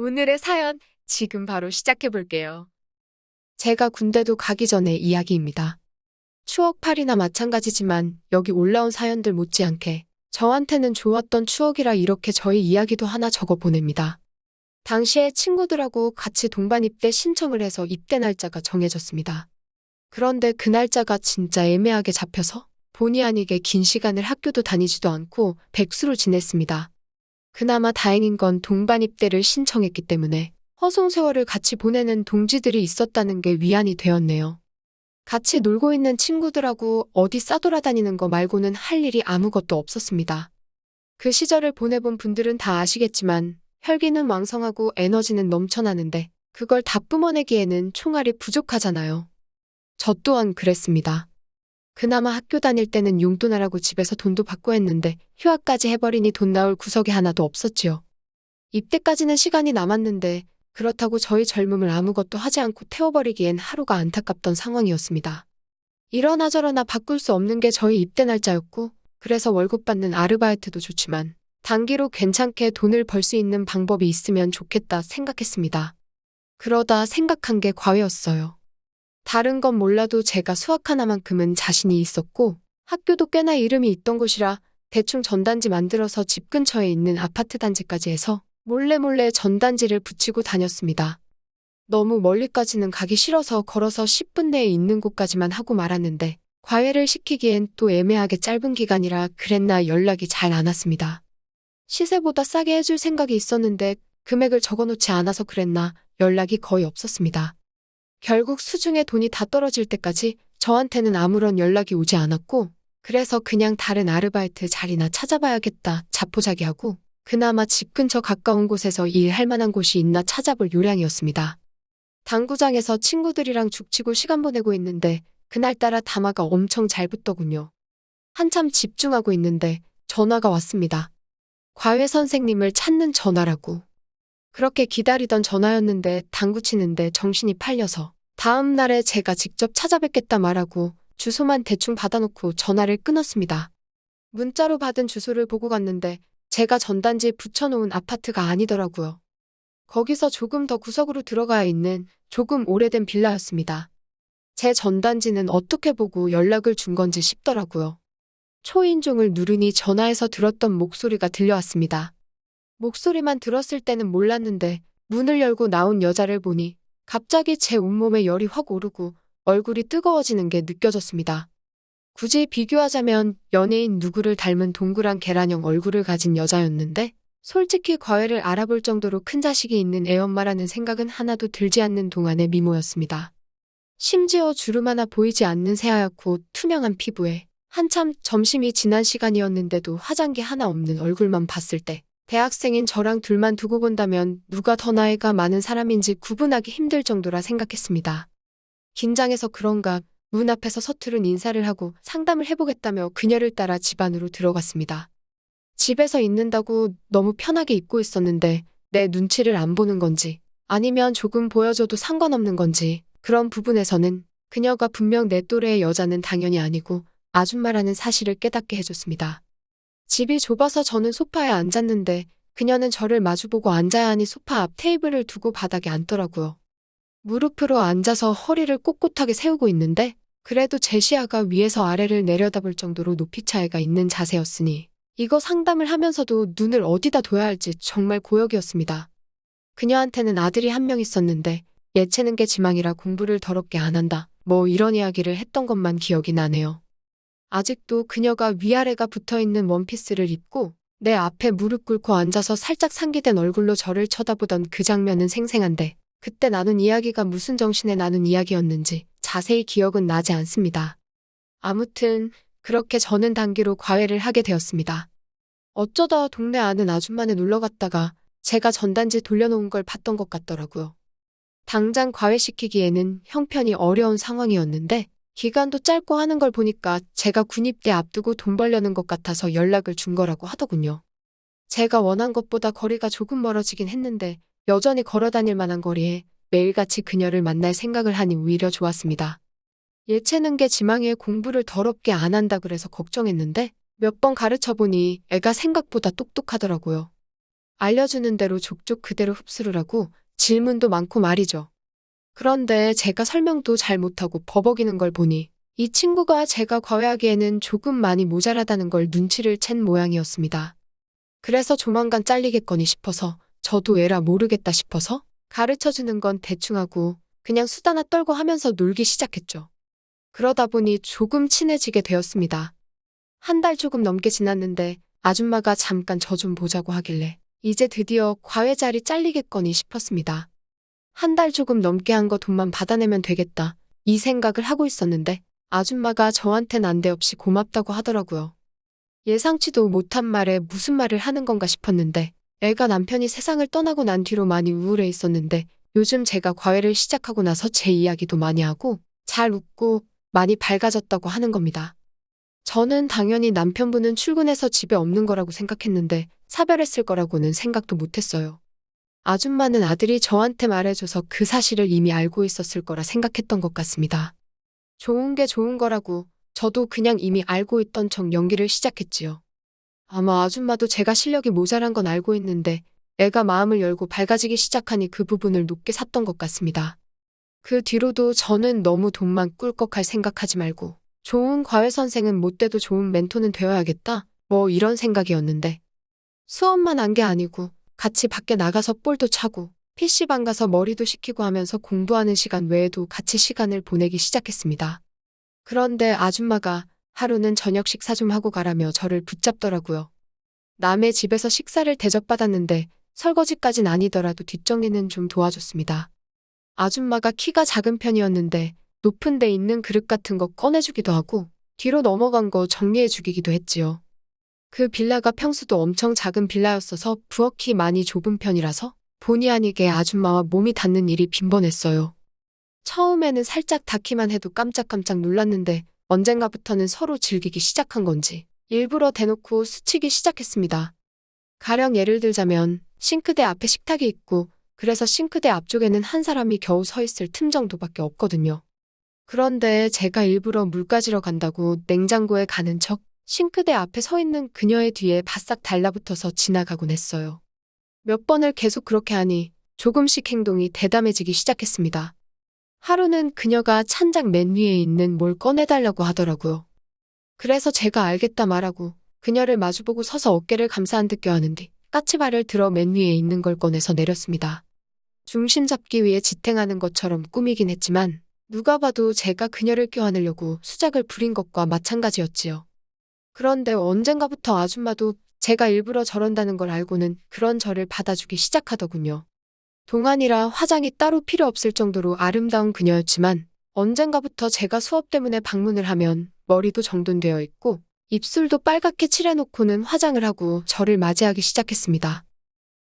오늘의 사연 지금 바로 시작해 볼게요. 제가 군대도 가기 전의 이야기입니다. 추억팔이나 마찬가지지만 여기 올라온 사연들 못지않게 저한테는 좋았던 추억이라 이렇게 저희 이야기도 하나 적어 보냅니다. 당시에 친구들하고 같이 동반 입대 신청을 해서 입대 날짜가 정해졌습니다. 그런데 그 날짜가 진짜 애매하게 잡혀서 본의 아니게 긴 시간을 학교도 다니지도 않고 백수로 지냈습니다. 그나마 다행인 건 동반 입대를 신청했기 때문에 허송세월을 같이 보내는 동지들이 있었다는 게 위안이 되었네요. 같이 놀고 있는 친구들하고 어디 싸돌아다니는 거 말고는 할 일이 아무것도 없었습니다. 그 시절을 보내본 분들은 다 아시겠지만 혈기는 왕성하고 에너지는 넘쳐나는데 그걸 다 뿜어내기에는 총알이 부족하잖아요. 저 또한 그랬습니다. 그나마 학교 다닐 때는 용돈하라고 집에서 돈도 받고 했는데 휴학까지 해버리니 돈 나올 구석이 하나도 없었지요. 입대까지는 시간이 남았는데 그렇다고 저희 젊음을 아무것도 하지 않고 태워버리기엔 하루가 안타깝던 상황이었습니다. 이러나 저러나 바꿀 수 없는 게 저희 입대 날짜였고 그래서 월급 받는 아르바이트도 좋지만 단기로 괜찮게 돈을 벌 수 있는 방법이 있으면 좋겠다 생각했습니다. 그러다 생각한 게 과외였어요. 다른 건 몰라도 제가 수학 하나만큼은 자신이 있었고 학교도 꽤나 이름이 있던 곳이라 대충 전단지 만들어서 집 근처에 있는 아파트 단지까지 해서 몰래 전단지를 붙이고 다녔습니다. 너무 멀리까지는 가기 싫어서 걸어서 10분 내에 있는 곳까지만 하고 말았는데 과외를 시키기엔 또 애매하게 짧은 기간이라 그랬나 연락이 잘 안 왔습니다. 시세보다 싸게 해줄 생각이 있었는데 금액을 적어놓지 않아서 그랬나 연락이 거의 없었습니다. 결국 수중에 돈이 다 떨어질 때까지 저한테는 아무런 연락이 오지 않았고 그래서 그냥 다른 아르바이트 자리나 찾아봐야겠다 자포자기하고 그나마 집 근처 가까운 곳에서 일할 만한 곳이 있나 찾아볼 요량이었습니다. 당구장에서 친구들이랑 죽치고 시간 보내고 있는데 그날따라 담화가 엄청 잘 붙더군요. 한참 집중하고 있는데 전화가 왔습니다. 과외 선생님을 찾는 전화라고. 그렇게 기다리던 전화였는데 당구 치는데 정신이 팔려서 다음 날에 제가 직접 찾아뵙겠다 말하고 주소만 대충 받아놓고 전화를 끊었습니다. 문자로 받은 주소를 보고 갔는데 제가 전단지에 붙여놓은 아파트가 아니더라고요. 거기서 조금 더 구석으로 들어가야 있는 조금 오래된 빌라였습니다. 제 전단지는 어떻게 보고 연락을 준 건지 싶더라고요. 초인종을 누르니 전화에서 들었던 목소리가 들려왔습니다. 목소리만 들었을 때는 몰랐는데 문을 열고 나온 여자를 보니 갑자기 제 온몸에 열이 확 오르고 얼굴이 뜨거워지는 게 느껴졌습니다. 굳이 비교하자면 연예인 누구를 닮은 동그란 계란형 얼굴을 가진 여자였는데 솔직히 과외를 알아볼 정도로 큰 자식이 있는 애엄마라는 생각은 하나도 들지 않는 동안의 미모였습니다. 심지어 주름 하나 보이지 않는 새하얗고 투명한 피부에 한참 점심이 지난 시간이었는데도 화장기 하나 없는 얼굴만 봤을 때 대학생인 저랑 둘만 두고 본다면 누가 더 나이가 많은 사람인지 구분하기 힘들 정도라 생각했습니다. 긴장해서 그런가 문 앞에서 서투른 인사를 하고 상담을 해보겠다며 그녀를 따라 집 안으로 들어갔습니다. 집에서 있는다고 너무 편하게 입고 있었는데 내 눈치를 안 보는 건지 아니면 조금 보여줘도 상관없는 건지 그런 부분에서는 그녀가 분명 내 또래의 여자는 당연히 아니고 아줌마라는 사실을 깨닫게 해줬습니다. 집이 좁아서 저는 소파에 앉았는데 그녀는 저를 마주보고 앉아야 하니 소파 앞 테이블을 두고 바닥에 앉더라고요. 무릎으로 앉아서 허리를 꼿꼿하게 세우고 있는데 그래도 제 시야가 위에서 아래를 내려다볼 정도로 높이 차이가 있는 자세였으니 이거 상담을 하면서도 눈을 어디다 둬야 할지 정말 고역이었습니다. 그녀한테는 아들이 한 명 있었는데 예체능계 지망이라 공부를 더럽게 안 한다. 뭐 이런 이야기를 했던 것만 기억이 나네요. 아직도 그녀가 위아래가 붙어있는 원피스를 입고 내 앞에 무릎 꿇고 앉아서 살짝 상기된 얼굴로 저를 쳐다보던 그 장면은 생생한데 그때 나눈 이야기가 무슨 정신에 나눈 이야기였는지 자세히 기억은 나지 않습니다. 아무튼 그렇게 저는 단기로 과외를 하게 되었습니다. 어쩌다 동네 아는 아줌마네 놀러 갔다가 제가 전단지 돌려놓은 걸 봤던 것 같더라고요. 당장 과외시키기에는 형편이 어려운 상황이었는데 기간도 짧고 하는 걸 보니까 제가 군입대 앞두고 돈 벌려는 것 같아서 연락을 준 거라고 하더군요. 제가 원한 것보다 거리가 조금 멀어지긴 했는데 여전히 걸어다닐 만한 거리에 매일같이 그녀를 만날 생각을 하니 오히려 좋았습니다. 예체능계 지망에 공부를 더럽게 안 한다 그래서 걱정했는데 몇 번 가르쳐보니 애가 생각보다 똑똑하더라고요. 알려주는 대로 족족 그대로 흡수를 하고 질문도 많고 말이죠. 그런데 제가 설명도 잘 못하고 버벅이는 걸 보니 이 친구가 제가 과외하기에는 조금 많이 모자라다는 걸 눈치를 챈 모양이었습니다. 그래서 조만간 잘리겠거니 싶어서 저도 에라 모르겠다 싶어서 가르쳐주는 건 대충 하고 그냥 수다나 떨고 하면서 놀기 시작했죠. 그러다 보니 조금 친해지게 되었습니다. 한 달 조금 넘게 지났는데 아줌마가 잠깐 저 좀 보자고 하길래 이제 드디어 과외 자리 잘리겠거니 싶었습니다. 한 달 조금 넘게 한 거 돈만 받아내면 되겠다 이 생각을 하고 있었는데 아줌마가 저한텐 난데없이 고맙다고 하더라고요. 예상치도 못한 말에 무슨 말을 하는 건가 싶었는데 애가 남편이 세상을 떠나고 난 뒤로 많이 우울해 있었는데 요즘 제가 과외를 시작하고 나서 제 이야기도 많이 하고 잘 웃고 많이 밝아졌다고 하는 겁니다. 저는 당연히 남편분은 출근해서 집에 없는 거라고 생각했는데 사별했을 거라고는 생각도 못했어요. 아줌마는 아들이 저한테 말해줘서 그 사실을 이미 알고 있었을 거라 생각했던 것 같습니다. 좋은 게 좋은 거라고 저도 그냥 이미 알고 있던 척 연기를 시작했지요. 아마 아줌마도 제가 실력이 모자란 건 알고 있는데 애가 마음을 열고 밝아지기 시작하니 그 부분을 높게 샀던 것 같습니다. 그 뒤로도 저는 너무 돈만 꿀꺽할 생각하지 말고 좋은 과외 선생은 못 돼도 좋은 멘토는 되어야겠다 뭐 이런 생각이었는데 수업만 한 게 아니고 같이 밖에 나가서 볼도 차고 PC방 가서 머리도 식히고 하면서 공부하는 시간 외에도 같이 시간을 보내기 시작했습니다. 그런데 아줌마가 하루는 저녁 식사 좀 하고 가라며 저를 붙잡더라고요. 남의 집에서 식사를 대접받았는데 설거지까진 아니더라도 뒷정리는 좀 도와줬습니다. 아줌마가 키가 작은 편이었는데 높은 데 있는 그릇 같은 거 꺼내주기도 하고 뒤로 넘어간 거 정리해주기도 했지요. 그 빌라가 평수도 엄청 작은 빌라였어서 부엌이 많이 좁은 편이라서 본의 아니게 아줌마와 몸이 닿는 일이 빈번했어요. 처음에는 살짝 닿기만 해도 깜짝깜짝 놀랐는데 언젠가부터는 서로 즐기기 시작한 건지 일부러 대놓고 스치기 시작했습니다. 가령 예를 들자면 싱크대 앞에 식탁이 있고 그래서 싱크대 앞쪽에는 한 사람이 겨우 서 있을 틈 정도밖에 없거든요. 그런데 제가 일부러 물 가지러 간다고 냉장고에 가는 척 싱크대 앞에 서 있는 그녀의 뒤에 바싹 달라붙어서 지나가곤 했어요. 몇 번을 계속 그렇게 하니 조금씩 행동이 대담해지기 시작했습니다. 하루는 그녀가 찬장 맨 위에 있는 뭘 꺼내달라고 하더라고요. 그래서 제가 알겠다 말하고 그녀를 마주보고 서서 어깨를 감싸한 듯 껴안은 뒤 까치발을 들어 맨 위에 있는 걸 꺼내서 내렸습니다. 중심 잡기 위해 지탱하는 것처럼 꾸미긴 했지만 누가 봐도 제가 그녀를 껴안으려고 수작을 부린 것과 마찬가지였지요. 그런데 언젠가부터 아줌마도 제가 일부러 저런다는 걸 알고는 그런 저를 받아주기 시작하더군요. 동안이라 화장이 따로 필요 없을 정도로 아름다운 그녀였지만 언젠가부터 제가 수업 때문에 방문을 하면 머리도 정돈되어 있고 입술도 빨갛게 칠해놓고는 화장을 하고 저를 맞이하기 시작했습니다.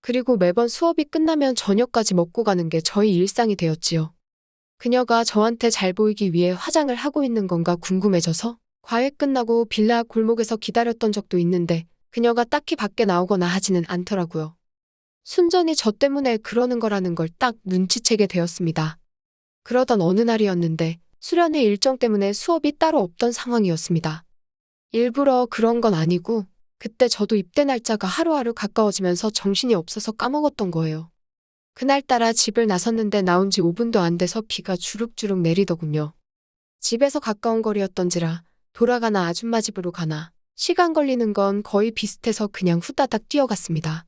그리고 매번 수업이 끝나면 저녁까지 먹고 가는 게 저희 일상이 되었지요. 그녀가 저한테 잘 보이기 위해 화장을 하고 있는 건가 궁금해져서 과외 끝나고 빌라 골목에서 기다렸던 적도 있는데 그녀가 딱히 밖에 나오거나 하지는 않더라고요. 순전히 저 때문에 그러는 거라는 걸 딱 눈치채게 되었습니다. 그러던 어느 날이었는데 수련회 일정 때문에 수업이 따로 없던 상황이었습니다. 일부러 그런 건 아니고 그때 저도 입대 날짜가 하루하루 가까워지면서 정신이 없어서 까먹었던 거예요. 그날따라 집을 나섰는데 나온 지 5분도 안 돼서 비가 주룩주룩 내리더군요. 집에서 가까운 거리였던지라 돌아가나 아줌마 집으로 가나 시간 걸리는 건 거의 비슷해서 그냥 후다닥 뛰어갔습니다.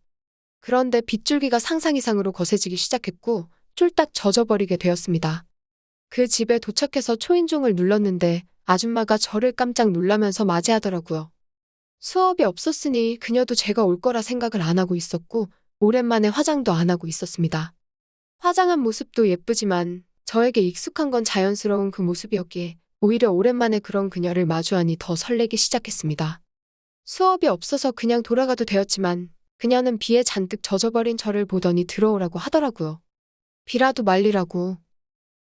그런데 빗줄기가 상상 이상으로 거세지기 시작했고 쫄딱 젖어버리게 되었습니다. 그 집에 도착해서 초인종을 눌렀는데 아줌마가 저를 깜짝 놀라면서 맞이하더라고요. 수업이 없었으니 그녀도 제가 올 거라 생각을 안 하고 있었고 오랜만에 화장도 안 하고 있었습니다. 화장한 모습도 예쁘지만 저에게 익숙한 건 자연스러운 그 모습이었기에 오히려 오랜만에 그런 그녀를 마주하니 더 설레기 시작했습니다. 수업이 없어서 그냥 돌아가도 되었지만 그녀는 비에 잔뜩 젖어버린 저를 보더니 들어오라고 하더라고요. 비라도 말리라고.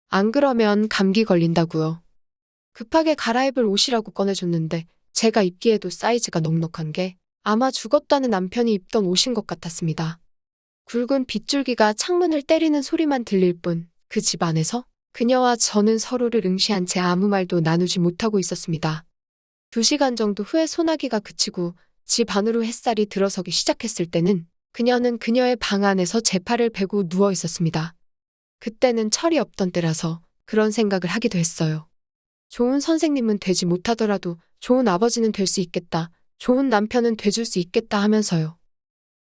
안 그러면 감기 걸린다고요. 급하게 갈아입을 옷이라고 꺼내줬는데 제가 입기에도 사이즈가 넉넉한 게 아마 죽었다는 남편이 입던 옷인 것 같았습니다. 굵은 빗줄기가 창문을 때리는 소리만 들릴 뿐 그 집 안에서 그녀와 저는 서로를 응시한 채 아무 말도 나누지 못하고 있었습니다. 2시간 정도 후에 소나기가 그치고 집 안으로 햇살이 들어서기 시작했을 때는 그녀는 그녀의 방 안에서 제 팔을 베고 누워 있었습니다. 그때는 철이 없던 때라서 그런 생각을 하기도 했어요. 좋은 선생님은 되지 못하더라도 좋은 아버지는 될 수 있겠다. 좋은 남편은 돼줄 수 있겠다 하면서요.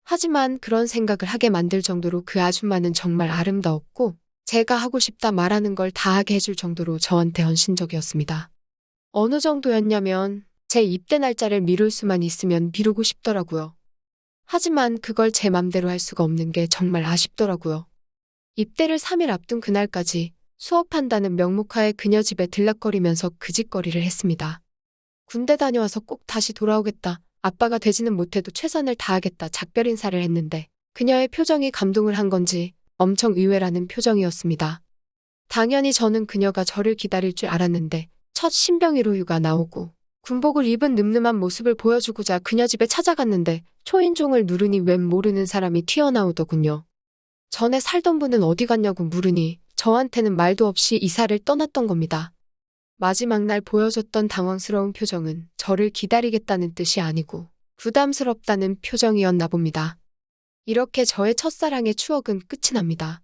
하지만 그런 생각을 하게 만들 정도로 그 아줌마는 정말 아름다웠고 제가 하고 싶다 말하는 걸 다 하게 해줄 정도로 저한테 헌신적이었습니다. 어느 정도였냐면 제 입대 날짜를 미룰 수만 있으면 미루고 싶더라고요. 하지만 그걸 제 맘대로 할 수가 없는 게 정말 아쉽더라고요. 입대를 3일 앞둔 그날까지 수업한다는 명목하에 그녀 집에 들락거리면서 그 짓거리를 했습니다. 군대 다녀와서 꼭 다시 돌아오겠다. 아빠가 되지는 못해도 최선을 다하겠다. 작별 인사를 했는데 그녀의 표정이 감동을 한 건지 엄청 의외라는 표정이었습니다. 당연히 저는 그녀가 저를 기다릴 줄 알았는데 첫 신병위로 휴가 나오고 군복을 입은 늠름한 모습을 보여주고자 그녀 집에 찾아갔는데 초인종을 누르니 웬 모르는 사람이 튀어나오더군요. 전에 살던 분은 어디 갔냐고 물으니 저한테는 말도 없이 이사를 떠났던 겁니다. 마지막 날 보여줬던 당황스러운 표정은 저를 기다리겠다는 뜻이 아니고 부담스럽다는 표정이었나 봅니다. 이렇게 저의 첫사랑의 추억은 끝이 납니다.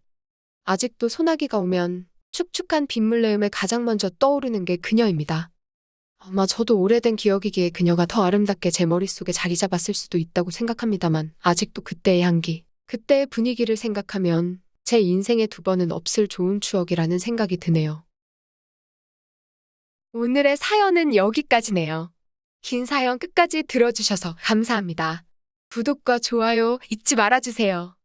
아직도 소나기가 오면 축축한 빗물내음에 가장 먼저 떠오르는 게 그녀입니다. 아마 저도 오래된 기억이기에 그녀가 더 아름답게 제 머릿속에 자리 잡았을 수도 있다고 생각합니다만 아직도 그때의 향기, 그때의 분위기를 생각하면 제 인생에 두 번은 없을 좋은 추억이라는 생각이 드네요. 오늘의 사연은 여기까지네요. 긴 사연 끝까지 들어주셔서 감사합니다. 구독과 좋아요 잊지 말아주세요.